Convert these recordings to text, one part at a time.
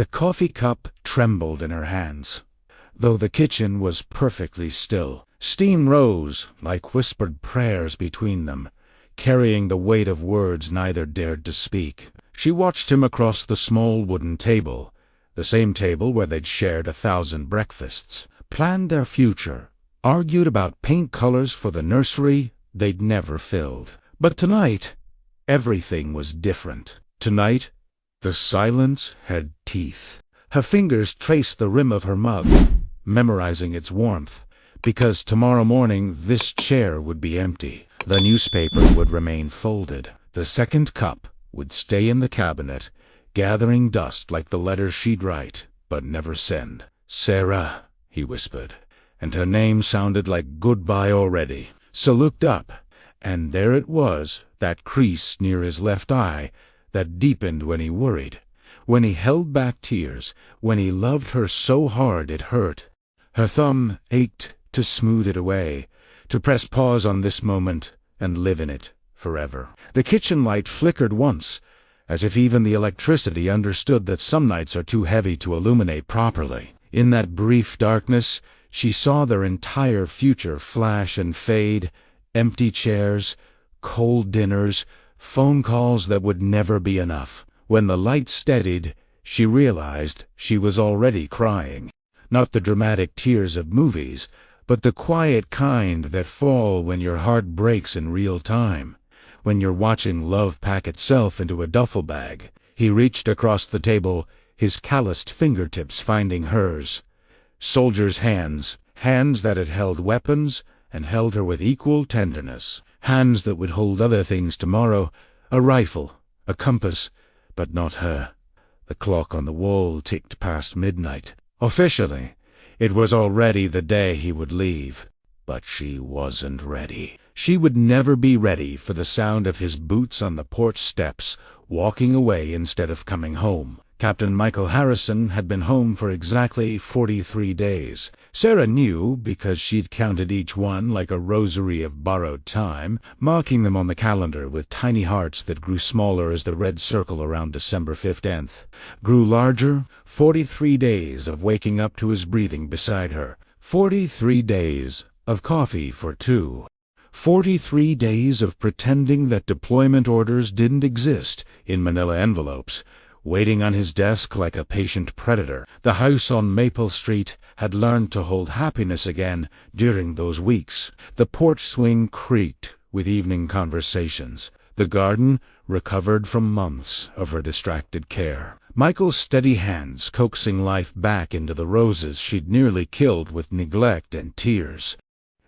The coffee cup trembled in her hands. Though the kitchen was perfectly still, steam rose like whispered prayers between them, carrying the weight of words neither dared to speak. She watched him across the small wooden table, the same table where they'd shared 1,000 breakfasts, planned their future, argued about paint colors for the nursery they'd never filled. But tonight, everything was different. Tonight, the silence had teeth. Her fingers traced the rim of her mug, memorizing its warmth, because tomorrow morning this chair would be empty. The newspaper would remain folded. The second cup would stay in the cabinet, gathering dust like the letters she'd write, but never send. "Sarah," he whispered, and her name sounded like goodbye already. So looked up, and there it was, that crease near his left eye that deepened when he worried, when he held back tears, when he loved her so hard it hurt. Her thumb ached to smooth it away, to press pause on this moment and live in it forever. The kitchen light flickered once, as if even the electricity understood that some nights are too heavy to illuminate properly. In that brief darkness, she saw their entire future flash and fade, empty chairs, cold dinners, phone calls that would never be enough. When the light steadied, she realized she was already crying. Not the dramatic tears of movies, but the quiet kind that fall when your heart breaks in real time, when you're watching love pack itself into a duffel bag. He reached across the table, his calloused fingertips finding hers. Soldiers' hands, hands that had held weapons and held her with equal tenderness. Hands that would hold other things tomorrow, a rifle, a compass, but not her. The clock on the wall ticked past midnight. Officially, it was already the day he would leave. But she wasn't ready. She would never be ready for the sound of his boots on the porch steps, walking away instead of coming home. Captain Michael Harrison had been home for exactly 43 days. Sarah knew because she'd counted each one like a rosary of borrowed time, marking them on the calendar with tiny hearts that grew smaller as the red circle around December 15th. Grew larger, 43 days of waking up to his breathing beside her. 43 days of coffee for two. 43 days of pretending that deployment orders didn't exist in manila envelopes, waiting on his desk like a patient predator. The house on Maple Street had learned to hold happiness again during those weeks. The porch swing creaked with evening conversations. The garden recovered from months of her distracted care. Michael's steady hands coaxing life back into the roses she'd nearly killed with neglect and tears.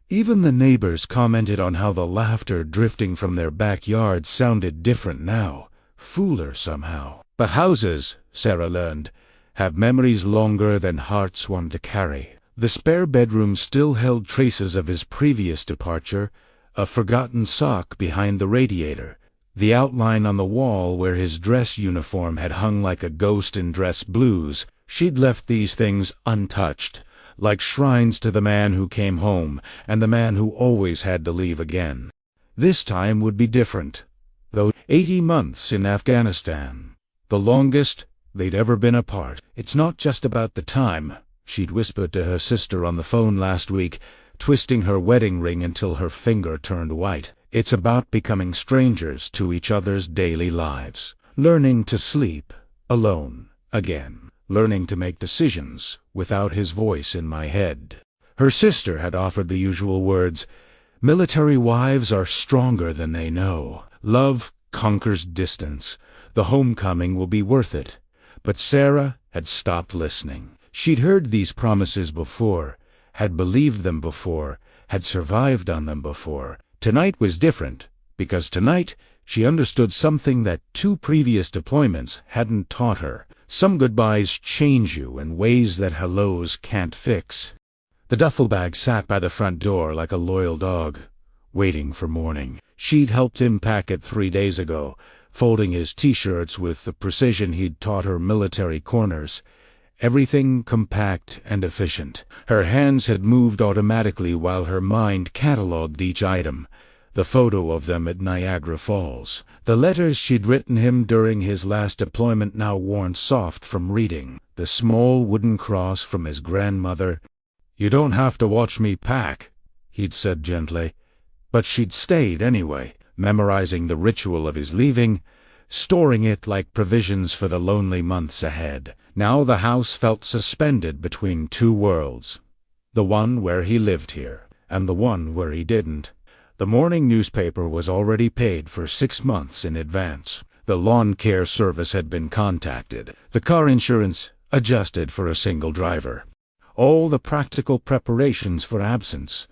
Even the neighbors commented on how the laughter drifting from their backyard sounded different now, fuller somehow. But houses, Sarah learned, have memories longer than hearts want to carry. The spare bedroom still held traces of his previous departure, a forgotten sock behind the radiator, the outline on the wall where his dress uniform had hung like a ghost in dress blues. She'd left these things untouched, like shrines to the man who came home and the man who always had to leave again. This time would be different, though. 80 months in Afghanistan. The longest they'd ever been apart. "It's not just about the time," she'd whispered to her sister on the phone last week, twisting her wedding ring until her finger turned white. "It's about becoming strangers to each other's daily lives. Learning to sleep alone again. Learning to make decisions without his voice in my head." Her sister had offered the usual words, "Military wives are stronger than they know. Love conquers distance. The homecoming will be worth it." But Sarah had stopped listening. She'd heard these promises before, had believed them before, had survived on them before. Tonight was different, because tonight she understood something that 2 previous deployments hadn't taught her. Some goodbyes change you in ways that hellos can't fix. The duffel bag sat by the front door like a loyal dog, waiting for morning. She'd helped him pack it 3 days ago, folding his T-shirts with the precision he'd taught her military corners. Everything compact and efficient. Her hands had moved automatically while her mind catalogued each item. The photo of them at Niagara Falls. The letters she'd written him during his last deployment now worn soft from reading. The small wooden cross from his grandmother. "You don't have to watch me pack," he'd said gently. But she'd stayed anyway, memorizing the ritual of his leaving, storing it like provisions for the lonely months ahead. Now the house felt suspended between two worlds. The one where he lived here, and the one where he didn't. The morning newspaper was already paid for 6 months in advance. The lawn care service had been contacted. The car insurance adjusted for a single driver. All the practical preparations for absence,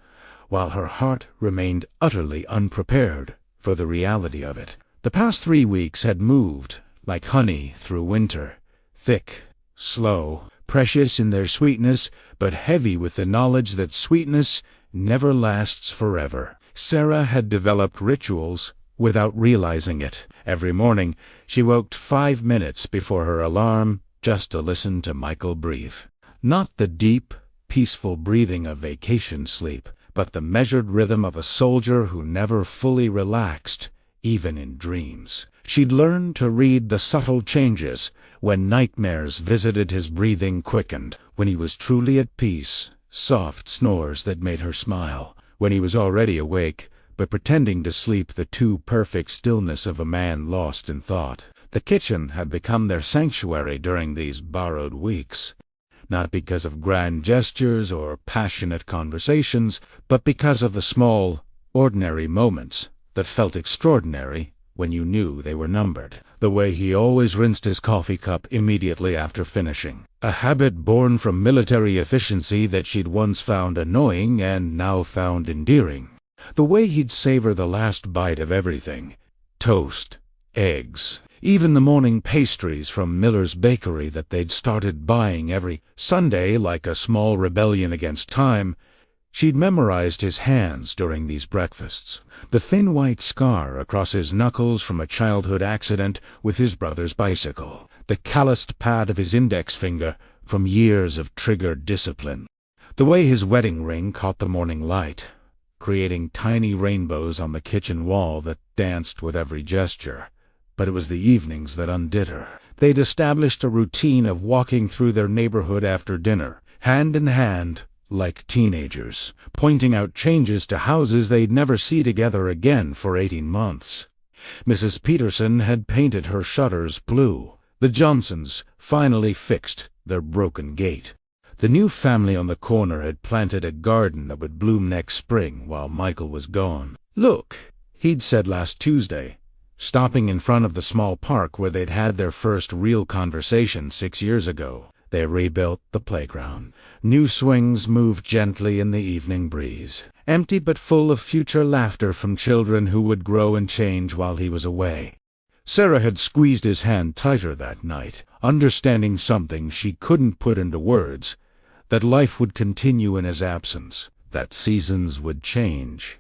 while her heart remained utterly unprepared for the reality of it. The past 3 weeks had moved like honey through winter, thick, slow, precious in their sweetness, but heavy with the knowledge that sweetness never lasts forever. Sarah had developed rituals without realizing it. Every morning she woke 5 minutes before her alarm just to listen to Michael breathe. Not the deep, peaceful breathing of vacation sleep, but the measured rhythm of a soldier who never fully relaxed, even in dreams. She'd learned to read the subtle changes. When nightmares visited, his breathing quickened. When he was truly at peace, soft snores that made her smile. When he was already awake, but pretending to sleep, the too perfect stillness of a man lost in thought. The kitchen had become their sanctuary during these borrowed weeks. Not because of grand gestures or passionate conversations, but because of the small, ordinary moments that felt extraordinary when you knew they were numbered. The way he always rinsed his coffee cup immediately after finishing. A habit born from military efficiency that she'd once found annoying and now found endearing. The way he'd savor the last bite of everything. Toast, eggs, even the morning pastries from Miller's Bakery that they'd started buying every Sunday like a small rebellion against time. She'd memorized his hands during these breakfasts. The thin white scar across his knuckles from a childhood accident with his brother's bicycle. The calloused pad of his index finger from years of triggered discipline. The way his wedding ring caught the morning light, creating tiny rainbows on the kitchen wall that danced with every gesture. But it was the evenings that undid her. They'd established a routine of walking through their neighborhood after dinner, hand in hand, like teenagers, pointing out changes to houses they'd never see together again for 18 months. Mrs. Peterson had painted her shutters blue. The Johnsons finally fixed their broken gate. The new family on the corner had planted a garden that would bloom next spring while Michael was gone. "Look," he'd said last Tuesday, stopping in front of the small park where they'd had their first real conversation 6 years ago. They rebuilt the playground. New swings moved gently in the evening breeze, empty but full of future laughter from children who would grow and change while he was away. Sarah had squeezed his hand tighter that night, understanding something she couldn't put into words, that life would continue in his absence, that seasons would change,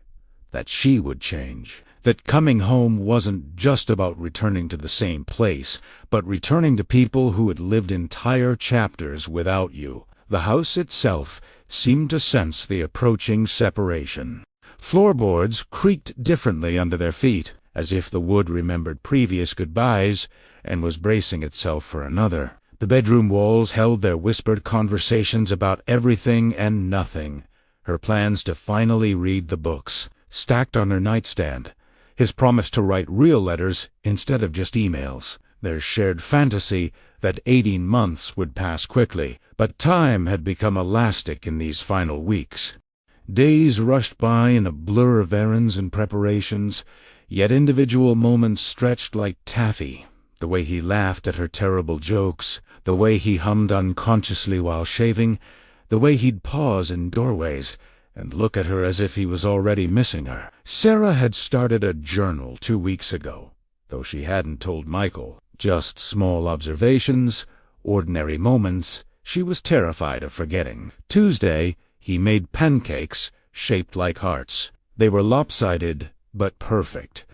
that she would change. That coming home wasn't just about returning to the same place, but returning to people who had lived entire chapters without you. The house itself seemed to sense the approaching separation. Floorboards creaked differently under their feet, as if the wood remembered previous goodbyes and was bracing itself for another. The bedroom walls held their whispered conversations about everything and nothing. Her plans to finally read the books, stacked on her nightstand. His promise to write real letters instead of just emails. Their shared fantasy that 18 months would pass quickly. But time had become elastic in these final weeks. Days rushed by in a blur of errands and preparations, yet individual moments stretched like taffy. The way he laughed at her terrible jokes, the way he hummed unconsciously while shaving, the way he'd pause in doorways and look at her as if he was already missing her. Sarah had started a journal 2 weeks ago, though she hadn't told Michael. Just small observations, ordinary moments she was terrified of forgetting. Tuesday, he made pancakes shaped like hearts. They were lopsided, but perfect.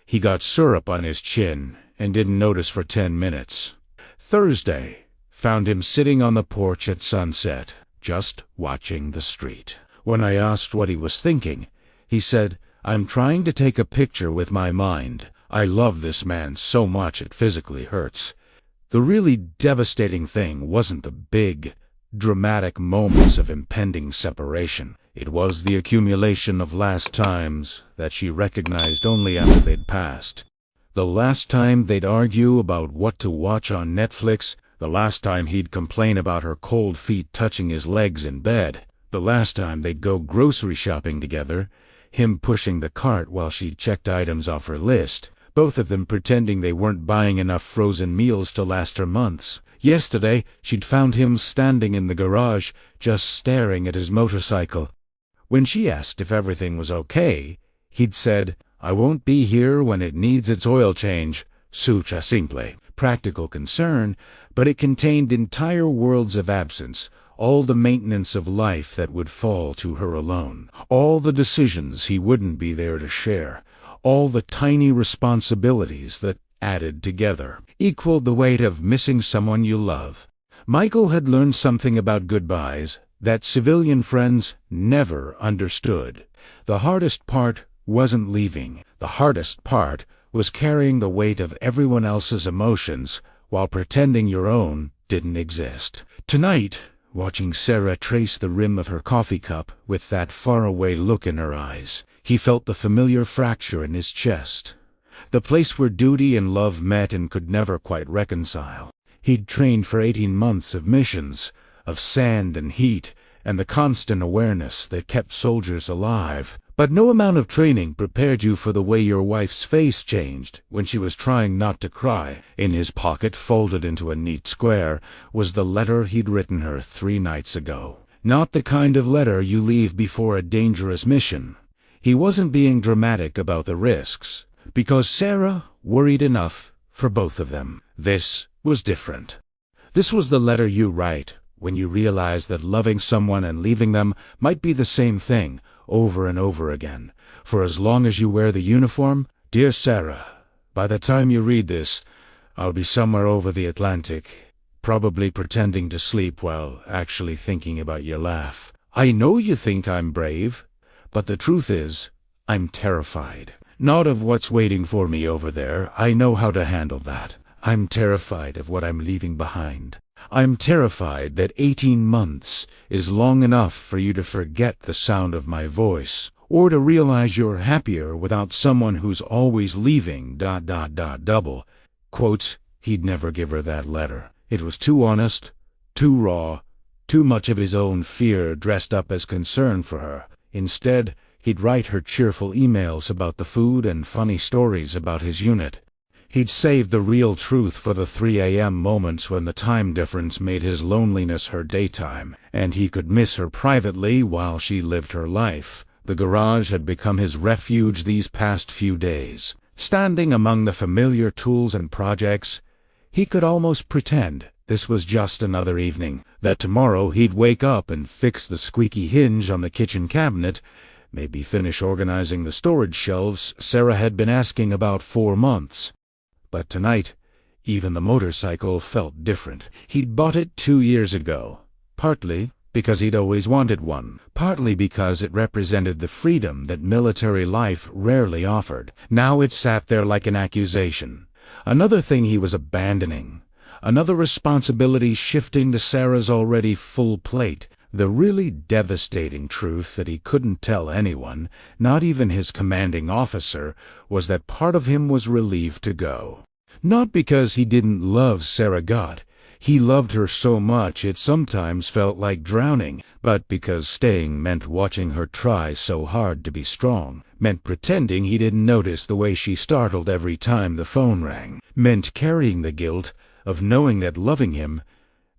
He got syrup on his chin and didn't notice for 10 minutes. Thursday found him sitting on the porch at sunset, just watching the street. When I asked what he was thinking, he said, I'm trying to take a picture with my mind. I love this man so much it physically hurts. The really devastating thing wasn't the big, dramatic moments of impending separation. It was the accumulation of last times that she recognized only after they'd passed. The last time they'd argue about what to watch on Netflix, the last time he'd complain about her cold feet touching his legs in bed, the last time they'd go grocery shopping together, him pushing the cart while she checked items off her list, both of them pretending they weren't buying enough frozen meals to last her months. Yesterday, she'd found him standing in the garage, just staring at his motorcycle. When she asked if everything was okay, he'd said, "I won't be here when it needs its oil change." Such simple, practical concern, but it contained entire worlds of absence, all the maintenance of life that would fall to her alone, all the decisions he wouldn't be there to share, all the tiny responsibilities that, added together, equaled the weight of missing someone you love. Michael had learned something about goodbyes that civilian friends never understood. The hardest part wasn't leaving. The hardest part was carrying the weight of everyone else's emotions while pretending your own didn't exist. Tonight, watching Sarah trace the rim of her coffee cup with that faraway look in her eyes, he felt the familiar fracture in his chest. The place where duty and love met and could never quite reconcile. He'd trained for 18 months of missions, of sand and heat, and the constant awareness that kept soldiers alive. But no amount of training prepared you for the way your wife's face changed when she was trying not to cry. In his pocket, folded into a neat square, was the letter he'd written her 3 nights ago. Not the kind of letter you leave before a dangerous mission. He wasn't being dramatic about the risks, because Sarah worried enough for both of them. This was different. This was the letter you write when you realize that loving someone and leaving them might be the same thing, over and over again. For as long as you wear the uniform, dear Sarah, by the time you read this, I'll be somewhere over the Atlantic, probably pretending to sleep while actually thinking about your laugh. I know you think I'm brave, but the truth is, I'm terrified. Not of what's waiting for me over there. I know how to handle that. I'm terrified of what I'm leaving behind. I'm terrified that 18 months is long enough for you to forget the sound of my voice, or to realize you're happier without someone who's always leaving, double. Quotes, he'd never give her that letter. It was too honest, too raw, too much of his own fear dressed up as concern for her. Instead, he'd write her cheerful emails about the food and funny stories about his unit. He'd save the real truth for the 3 a.m. moments when the time difference made his loneliness her daytime, and he could miss her privately while she lived her life. The garage had become his refuge these past few days. Standing among the familiar tools and projects, he could almost pretend this was just another evening, that tomorrow he'd wake up and fix the squeaky hinge on the kitchen cabinet, maybe finish organizing the storage shelves Sarah had been asking about 4 months. But tonight, even the motorcycle felt different. He'd bought it 2 years ago, partly because he'd always wanted one, partly because it represented the freedom that military life rarely offered. Now it sat there like an accusation. Another thing he was abandoning. Another responsibility shifting to Sarah's already full plate. The really devastating truth that he couldn't tell anyone, not even his commanding officer, was that part of him was relieved to go. Not because he didn't love Sarah Gott. He loved her so much it sometimes felt like drowning, but because staying meant watching her try so hard to be strong, meant pretending he didn't notice the way she startled every time the phone rang, meant carrying the guilt of knowing that loving him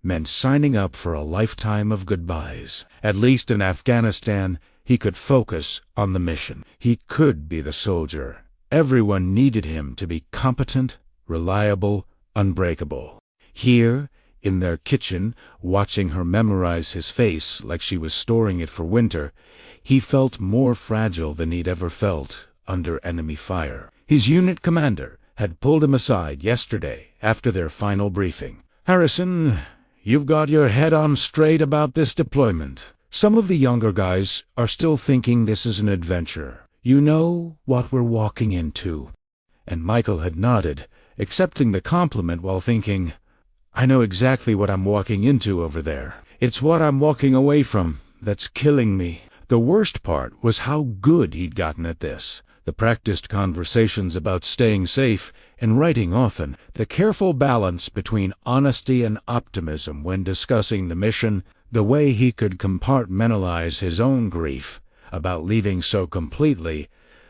meant signing up for a lifetime of goodbyes. At least in Afghanistan, he could focus on the mission. He could be the soldier. Everyone needed him to be competent, reliable, unbreakable. Here, in their kitchen, watching her memorize his face like she was storing it for winter, he felt more fragile than he'd ever felt under enemy fire. His unit commander had pulled him aside yesterday after their final briefing. "Harrison, you've got your head on straight about this deployment. Some of the younger guys are still thinking this is an adventure. "You know what we're walking into." And Michael had nodded, accepting the compliment while thinking, "I know exactly what I'm walking into over there. It's what I'm walking away from that's killing me." The worst part was how good he'd gotten at this. The practiced conversations about staying safe and writing often, the careful balance between honesty and optimism when discussing the mission, the way he could compartmentalize his own grief about leaving so completely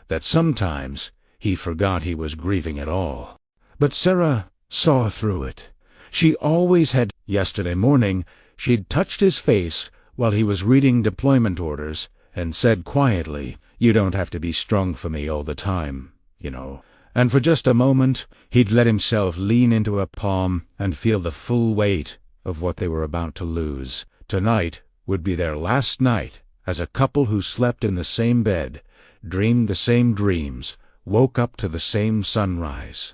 that sometimes he forgot he was grieving at all. But Sarah saw through it. She always had. Yesterday morning, she'd touched his face while he was reading deployment orders and said quietly, "You don't have to be strong for me all the time, you know." And for just a moment, he'd let himself lean into her palm and feel the full weight of what they were about to lose. Tonight would be their last night as a couple who slept in the same bed, dreamed the same dreams, woke up to the same sunrise.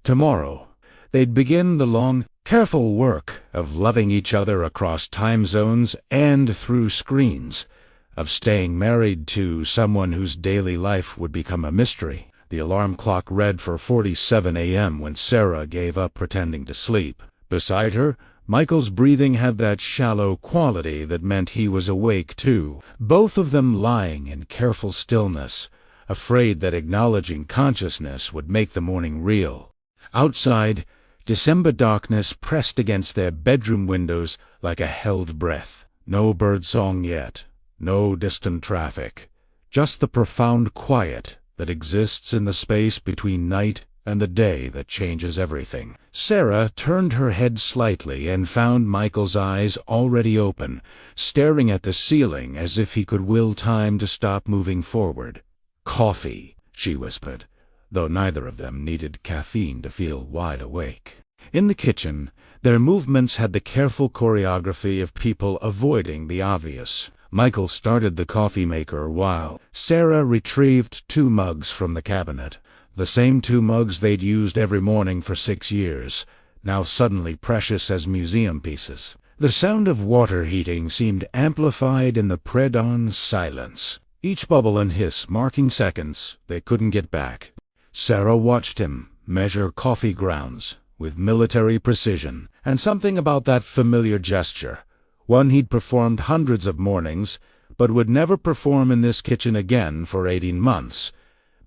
Tomorrow, they'd begin the long, careful work of loving each other across time zones and through screens, of staying married to someone whose daily life would become a mystery. The alarm clock read for 47 a.m. when Sarah gave up pretending to sleep. Beside her, Michael's breathing had that shallow quality that meant he was awake too. Both of them lying in careful stillness, afraid that acknowledging consciousness would make the morning real. Outside, December darkness pressed against their bedroom windows like a held breath. No birdsong yet, no distant traffic, just the profound quiet that exists in the space between night and the day that changes everything. Sarah turned her head slightly and found Michael's eyes already open, staring at the ceiling as if he could will time to stop moving forward. "Coffee," she whispered, though neither of them needed caffeine to feel wide awake. In the kitchen, their movements had the careful choreography of people avoiding the obvious. Michael started the coffee maker while Sarah retrieved 2 mugs from the cabinet. The same 2 mugs they'd used every morning for 6 years, now suddenly precious as museum pieces. The sound of water heating seemed amplified in the pre-dawn silence, each bubble and hiss marking seconds they couldn't get back. Sarah watched him measure coffee grounds with military precision, and something about that familiar gesture, one he'd performed hundreds of mornings, but would never perform in this kitchen again for 18 months,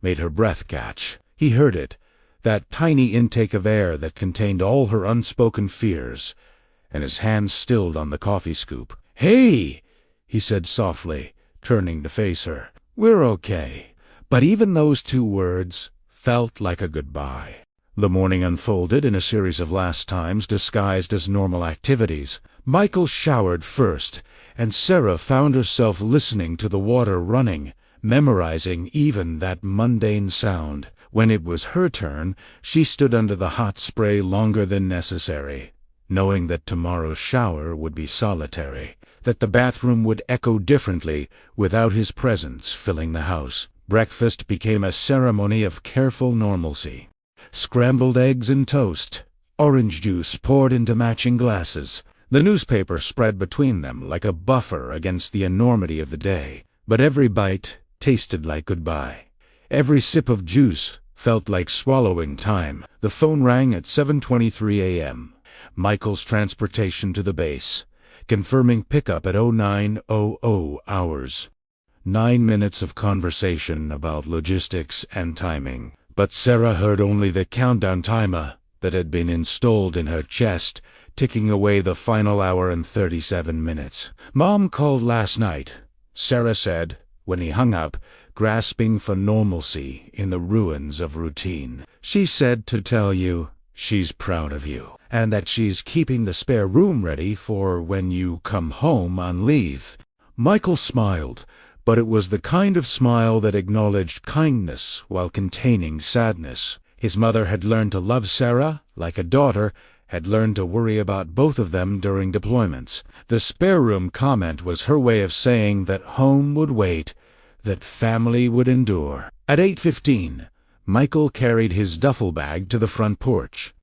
made her breath catch. He heard it, that tiny intake of air that contained all her unspoken fears, and his hand stilled on the coffee scoop. "Hey!" he said softly, turning to face her. "We're okay." But even those 2 words felt like a goodbye. The morning unfolded in a series of last times disguised as normal activities. Michael showered first, and Sarah found herself listening to the water running, memorizing even that mundane sound. When it was her turn, she stood under the hot spray longer than necessary, knowing that tomorrow's shower would be solitary, that the bathroom would echo differently without his presence filling the house. Breakfast became a ceremony of careful normalcy. Scrambled eggs and toast, orange juice poured into matching glasses, the newspaper spread between them like a buffer against the enormity of the day. But every bite tasted like goodbye. Every sip of juice felt like swallowing time. The phone rang at 7:23 a.m. Michael's transportation to the base, confirming pickup at 09:00 hours. 9 minutes of conversation about logistics and timing. But Sarah heard only the countdown timer that had been installed in her chest, ticking away the final hour and 37 minutes. "Mom called last night," Sarah said, when he hung up, grasping for normalcy in the ruins of routine. "She said to tell you she's proud of you, and that she's keeping the spare room ready for when you come home on leave." Michael smiled, but it was the kind of smile that acknowledged kindness while containing sadness. His mother had learned to love Sarah like a daughter, had learned to worry about both of them during deployments. The spare room comment was her way of saying that home would wait, that family would endure. At 8:15, Michael carried his duffel bag to the front porch.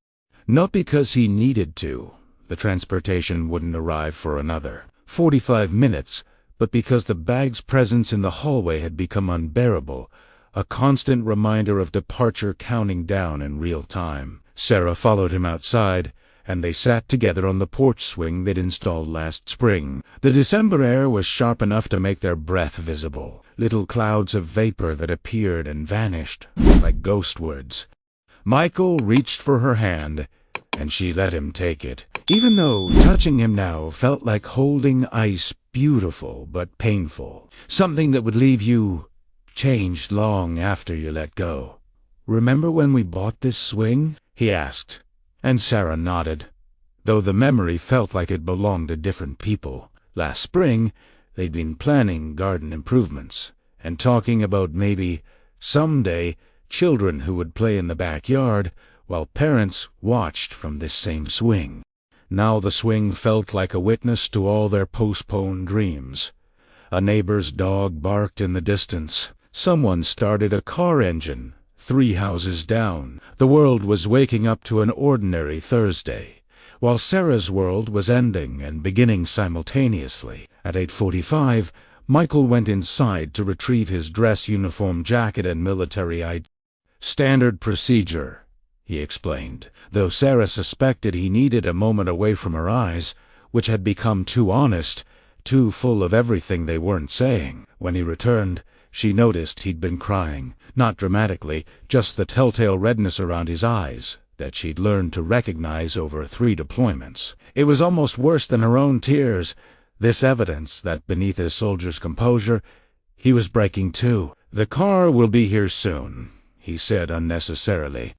Not because he needed to. The transportation wouldn't arrive for another 45 minutes, but because the bag's presence in the hallway had become unbearable, a constant reminder of departure counting down in real time. Sarah followed him outside, and they sat together on the porch swing they'd installed last spring. The December air was sharp enough to make their breath visible, little clouds of vapor that appeared and vanished, like ghost words. Michael reached for her hand, and she let him take it, even though touching him now felt like holding ice, beautiful but painful, something that would leave you changed long after you let go. "Remember when we bought this swing?" he asked, and Sarah nodded, though the memory felt like it belonged to different people. Last spring, they'd been planning garden improvements, and talking about maybe, someday, children who would play in the backyard, while parents watched from this same swing. Now the swing felt like a witness to all their postponed dreams. A neighbor's dog barked in the distance. Someone started a car engine 3 houses down. The world was waking up to an ordinary Thursday, while Sarah's world was ending and beginning simultaneously. At 8:45, Michael went inside to retrieve his dress uniform jacket and military ID. "Standard procedure," he explained, though Sarah suspected he needed a moment away from her eyes, which had become too honest, too full of everything they weren't saying. When he returned, she noticed he'd been crying, not dramatically, just the telltale redness around his eyes that she'd learned to recognize over 3 deployments. It was almost worse than her own tears, this evidence that beneath his soldier's composure, he was breaking too. "The car will be here soon," he said unnecessarily.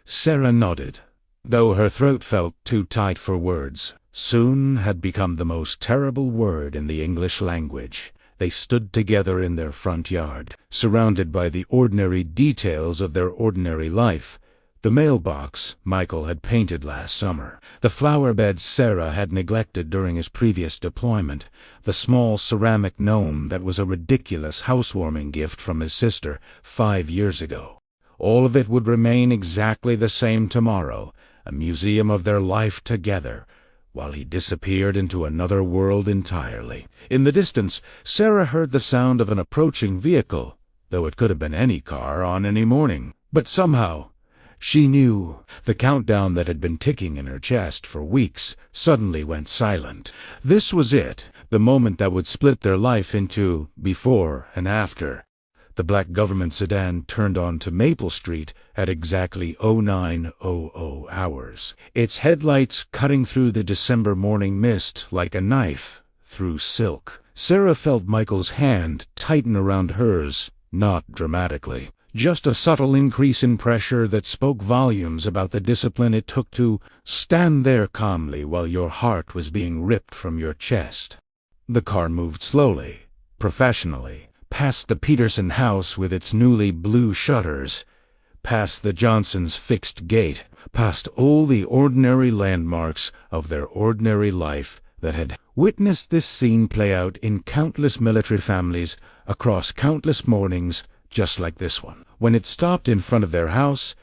Sarah nodded, though her throat felt too tight for words. Soon had become the most terrible word in the English language. They stood together in their front yard, surrounded by the ordinary details of their ordinary life. The mailbox Michael had painted last summer, the flower beds Sarah had neglected during his previous deployment, the small ceramic gnome that was a ridiculous housewarming gift from his sister 5 years ago. All of it would remain exactly the same tomorrow, a museum of their life together, while he disappeared into another world entirely. In the distance, Sarah heard the sound of an approaching vehicle, though it could have been any car on any morning. But somehow, she knew the countdown that had been ticking in her chest for weeks suddenly went silent. This was it, the moment that would split their life into before and after. The black government sedan turned onto Maple Street at exactly 09:00 hours, its headlights cutting through the December morning mist like a knife through silk. Sarah felt Michael's hand tighten around hers, not dramatically, just a subtle increase in pressure that spoke volumes about the discipline it took to stand there calmly while your heart was being ripped from your chest. The car moved slowly, professionally, past the Peterson house with its newly blue shutters, past the Johnsons' fixed gate, past all the ordinary landmarks of their ordinary life that had witnessed this scene play out in countless military families across countless mornings just like this one. When it stopped in front of their house,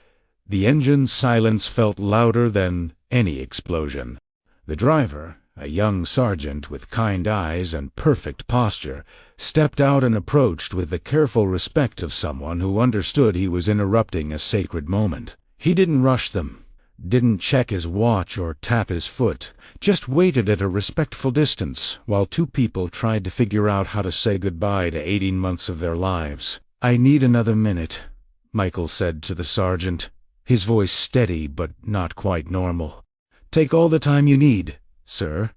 the engine's silence felt louder than any explosion. The driver, a young sergeant with kind eyes and perfect posture, stepped out and approached with the careful respect of someone who understood he was interrupting a sacred moment. He didn't rush them, didn't check his watch or tap his foot, just waited at a respectful distance while 2 people tried to figure out how to say goodbye to 18 months of their lives. "I need another minute," Michael said to the sergeant, his voice steady but not quite normal. "Take all the time you need, sir,"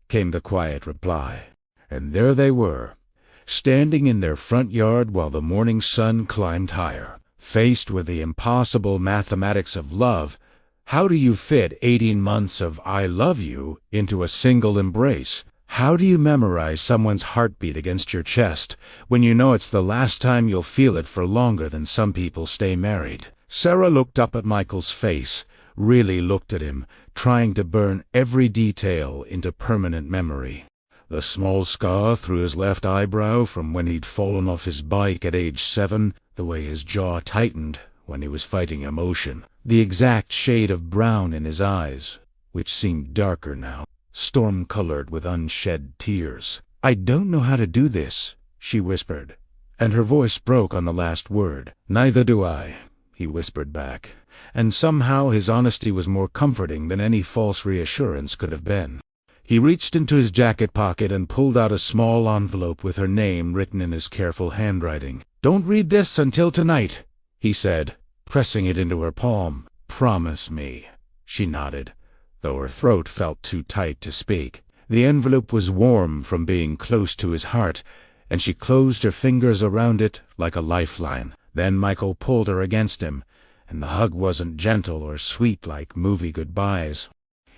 came the quiet reply. And there they were, standing in their front yard while the morning sun climbed higher, faced with the impossible mathematics of love. How do you fit 18 months of "I love you" into a single embrace? How do you memorize someone's heartbeat against your chest when you know it's the last time you'll feel it for longer than some people stay married? Sarah looked up at Michael's face, really looked at him, trying to burn every detail into permanent memory. The small scar through his left eyebrow from when he'd fallen off his bike at age 7, the way his jaw tightened when he was fighting emotion, the exact shade of brown in his eyes, which seemed darker now, storm-colored with unshed tears. "I don't know how to do this," she whispered, and her voice broke on the last word. "Neither do I," he whispered back, and somehow his honesty was more comforting than any false reassurance could have been. He reached into his jacket pocket and pulled out a small envelope with her name written in his careful handwriting. "Don't read this until tonight," he said, pressing it into her palm. "Promise me." She nodded, though her throat felt too tight to speak. The envelope was warm from being close to his heart, and she closed her fingers around it like a lifeline. Then Michael pulled her against him, and the hug wasn't gentle or sweet like movie goodbyes.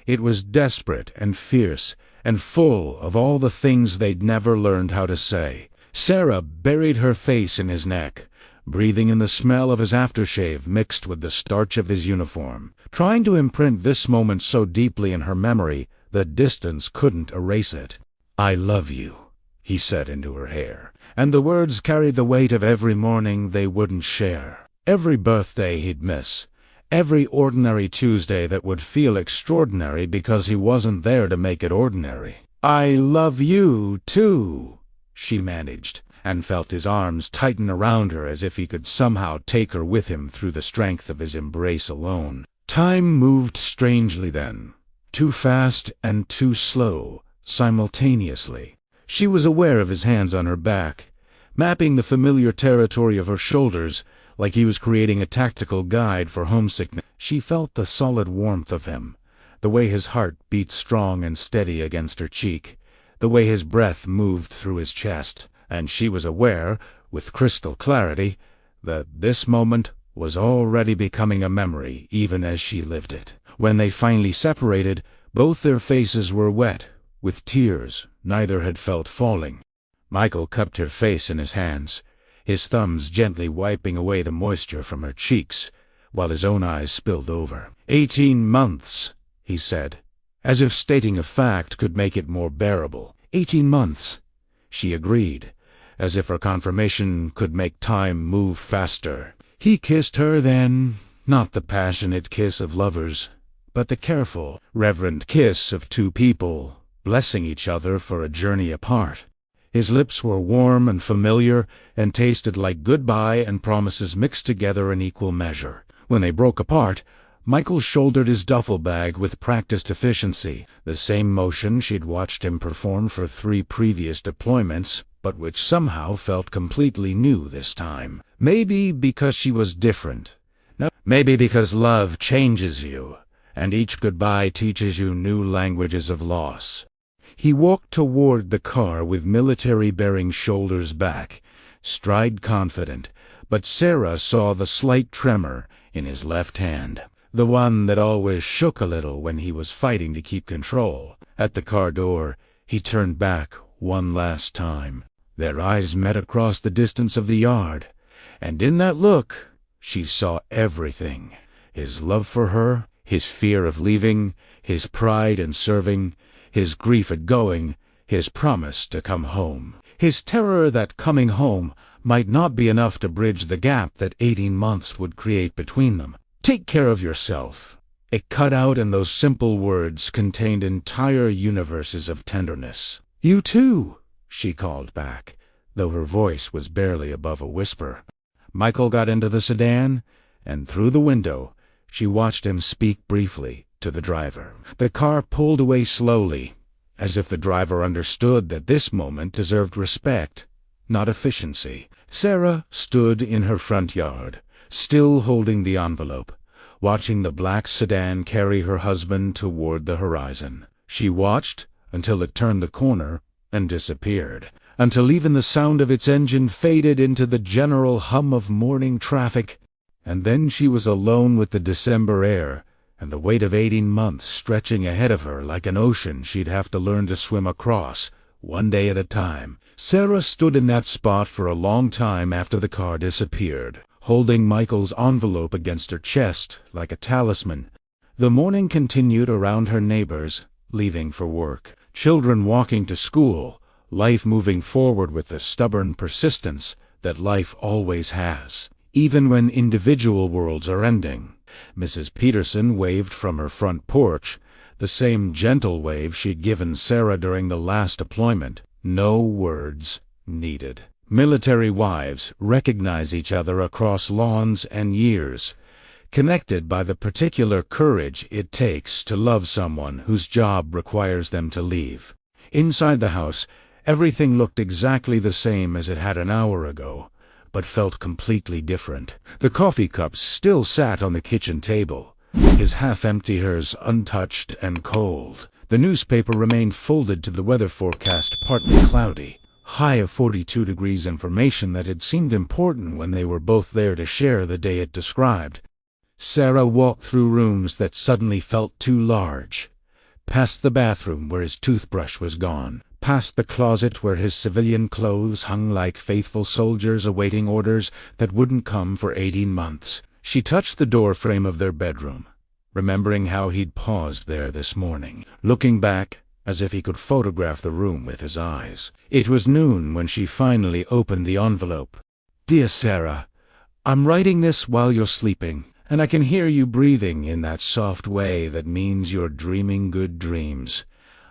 It was desperate and fierce, and full of all the things they'd never learned how to say. Sarah buried her face in his neck, breathing in the smell of his aftershave mixed with the starch of his uniform, trying to imprint this moment so deeply in her memory that distance couldn't erase it. "I love you," he said into her hair, and the words carried the weight of every morning they wouldn't share, every birthday he'd miss, every ordinary Tuesday that would feel extraordinary because he wasn't there to make it ordinary. "I love you, too," she managed, and felt his arms tighten around her as if he could somehow take her with him through the strength of his embrace alone. Time moved strangely then, too fast and too slow, simultaneously. She was aware of his hands on her back, mapping the familiar territory of her shoulders, like he was creating a tactical guide for homesickness. She felt the solid warmth of him, the way his heart beat strong and steady against her cheek, the way his breath moved through his chest, and she was aware, with crystal clarity, that this moment was already becoming a memory even as she lived it. When they finally separated, both their faces were wet, with tears neither had felt falling. Michael cupped her face in his hands, his thumbs gently wiping away the moisture from her cheeks, while his own eyes spilled over. 18 months, he said, as if stating a fact could make it more bearable. 18 months, she agreed, as if her confirmation could make time move faster. He kissed her then, not the passionate kiss of lovers, but the careful, reverent kiss of two people, blessing each other for a journey apart. His lips were warm and familiar, and tasted like goodbye and promises mixed together in equal measure. When they broke apart, Michael shouldered his duffel bag with practiced efficiency, the same motion she'd watched him perform for 3 previous deployments, but which somehow felt completely new this time. Maybe because she was different. No, maybe because love changes you, and each goodbye teaches you new languages of loss. He walked toward the car with military-bearing shoulders back, stride confident, but Sarah saw the slight tremor in his left hand, the one that always shook a little when he was fighting to keep control. At the car door, he turned back one last time. Their eyes met across the distance of the yard, and in that look she saw everything. His love for her, his fear of leaving, his pride in serving, his grief at going, his promise to come home, his terror that coming home might not be enough to bridge the gap that 18 months would create between them. "Take care of yourself." It cut out in those simple words contained entire universes of tenderness. "You too," she called back, though her voice was barely above a whisper. Michael got into the sedan, and through the window she watched him speak briefly to the driver. The car pulled away slowly, as if the driver understood that this moment deserved respect, not efficiency. Sarah stood in her front yard, still holding the envelope, watching the black sedan carry her husband toward the horizon. She watched until it turned the corner and disappeared, until even the sound of its engine faded into the general hum of morning traffic, and then she was alone with the December air, and the weight of 18 months stretching ahead of her like an ocean she'd have to learn to swim across, one day at a time. Sarah stood in that spot for a long time after the car disappeared, holding Michael's envelope against her chest like a talisman. The morning continued around her neighbors, leaving for work, children walking to school, life moving forward with the stubborn persistence that life always has, even when individual worlds are ending. Mrs. Peterson waved from her front porch, the same gentle wave she'd given Sarah during the last deployment. No words needed. Military wives recognize each other across lawns and years, connected by the particular courage it takes to love someone whose job requires them to leave. Inside the house, everything looked exactly the same as it had an hour ago, but felt completely different. The coffee cups still sat on the kitchen table, his half-empty hers untouched and cold. The newspaper remained folded to the weather forecast, partly cloudy. High of 42 degrees, information that had seemed important when they were both there to share the day it described. Sarah walked through rooms that suddenly felt too large. Past the bathroom where his toothbrush was gone. Past the closet where his civilian clothes hung like faithful soldiers awaiting orders that wouldn't come for 18 months. She touched the door frame of their bedroom, remembering how he'd paused there this morning, looking back as if he could photograph the room with his eyes. It was noon when she finally opened the envelope. "Dear Sarah, I'm writing this while you're sleeping, and I can hear you breathing in that soft way that means you're dreaming good dreams.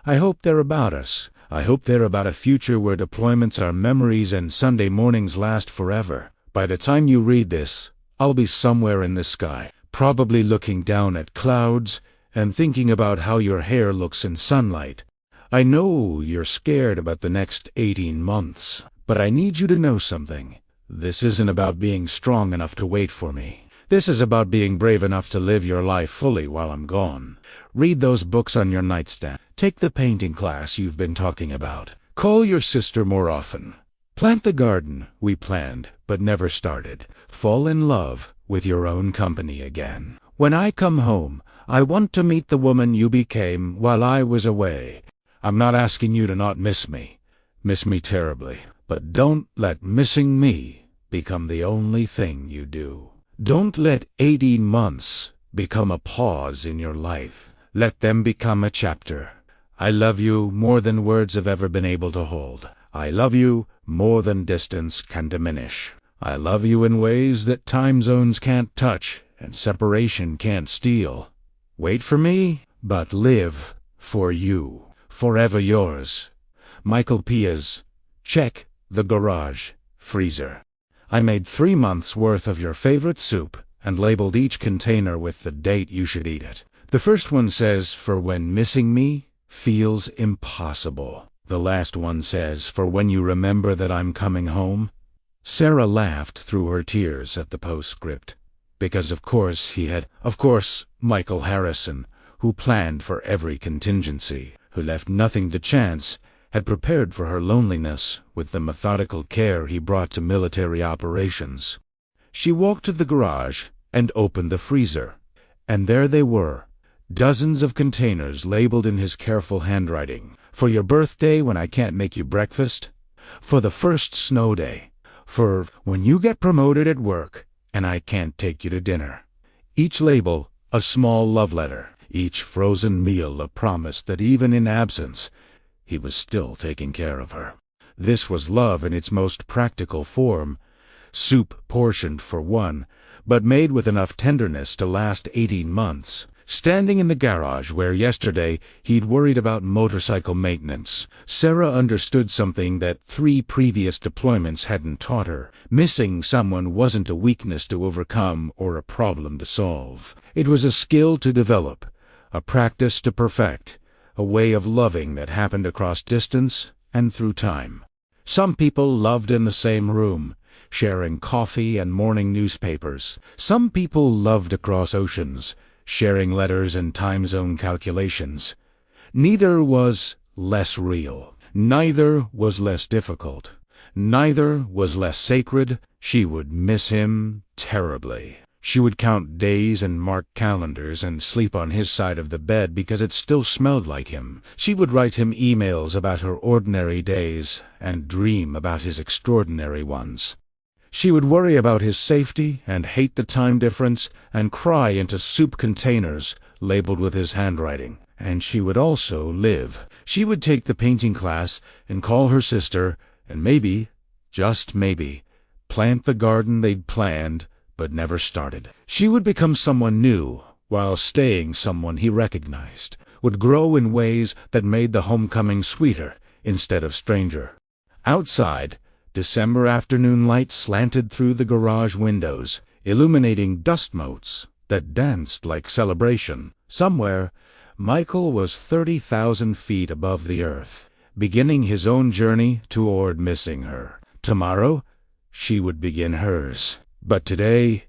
I hope they're about us. I hope they're about a future where deployments are memories and Sunday mornings last forever. By the time you read this, I'll be somewhere in the sky, probably looking down at clouds and thinking about how your hair looks in sunlight. I know you're scared about the next 18 months, but I need you to know something. This isn't about being strong enough to wait for me. This is about being brave enough to live your life fully while I'm gone. Read those books on your nightstand. Take the painting class you've been talking about. Call your sister more often. Plant the garden we planned but never started. Fall in love with your own company again. When I come home, I want to meet the woman you became while I was away. I'm not asking you to not miss me. Miss me terribly. But don't let missing me become the only thing you do. Don't let 18 months become a pause in your life. Let them become a chapter. I love you more than words have ever been able to hold. I love you more than distance can diminish. I love you in ways that time zones can't touch and separation can't steal. Wait for me, but live for you. Forever yours. Michael Piaz. Check the garage freezer. I made 3 months' worth of your favorite soup and labeled each container with the date you should eat it. The first one says, for when missing me feels impossible. The last one says, for when you remember that I'm coming home. Sarah laughed through her tears at the postscript, because of course Michael Harrison, who planned for every contingency, who left nothing to chance, had prepared for her loneliness with the methodical care he brought to military operations. She walked to the garage and opened the freezer, and there they were, dozens of containers labeled in his careful handwriting. For your birthday when I can't make you breakfast, for the first snow day, for when you get promoted at work and I can't take you to dinner. Each label a small love letter, each frozen meal a promise that even in absence, he was still taking care of her. This was love in its most practical form, soup portioned for one, but made with enough tenderness to last 18 months. Standing in the garage where yesterday he'd worried about motorcycle maintenance, Sarah understood something that 3 previous deployments hadn't taught her. Missing someone wasn't a weakness to overcome or a problem to solve. It was a skill to develop, a practice to perfect, a way of loving that happened across distance and through time. Some people loved in the same room, sharing coffee and morning newspapers. Some people loved across oceans, sharing letters and time zone calculations. Neither was less real. Neither was less difficult. Neither was less sacred. She would miss him terribly. She would count days and mark calendars and sleep on his side of the bed because it still smelled like him. She would write him emails about her ordinary days and dream about his extraordinary ones. She would worry about his safety and hate the time difference and cry into soup containers labeled with his handwriting. And she would also live. She would take the painting class and call her sister and maybe, just maybe, plant the garden they'd planned but never started. She would become someone new while staying someone he recognized, would grow in ways that made the homecoming sweeter instead of stranger. Outside, December afternoon light slanted through the garage windows, illuminating dust motes that danced like celebration. Somewhere, Michael was 30,000 feet above the earth, beginning his own journey toward missing her. Tomorrow, she would begin hers. But today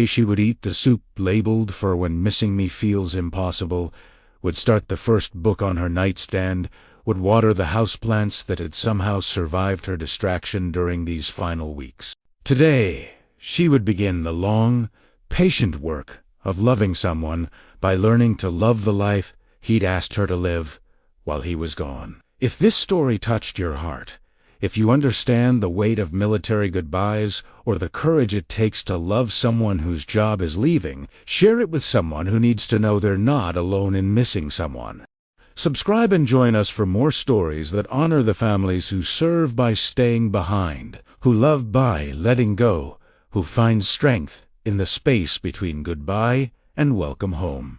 she would eat the soup labeled for when missing me feels impossible, would start the first book on her nightstand, would water the houseplants that had somehow survived her distraction during these final weeks. Today, she would begin the long, patient work of loving someone by learning to love the life he'd asked her to live while he was gone. If this story touched your heart, if you understand the weight of military goodbyes or the courage it takes to love someone whose job is leaving, share it with someone who needs to know they're not alone in missing someone. Subscribe and join us for more stories that honor the families who serve by staying behind, who love by letting go, who find strength in the space between goodbye and welcome home.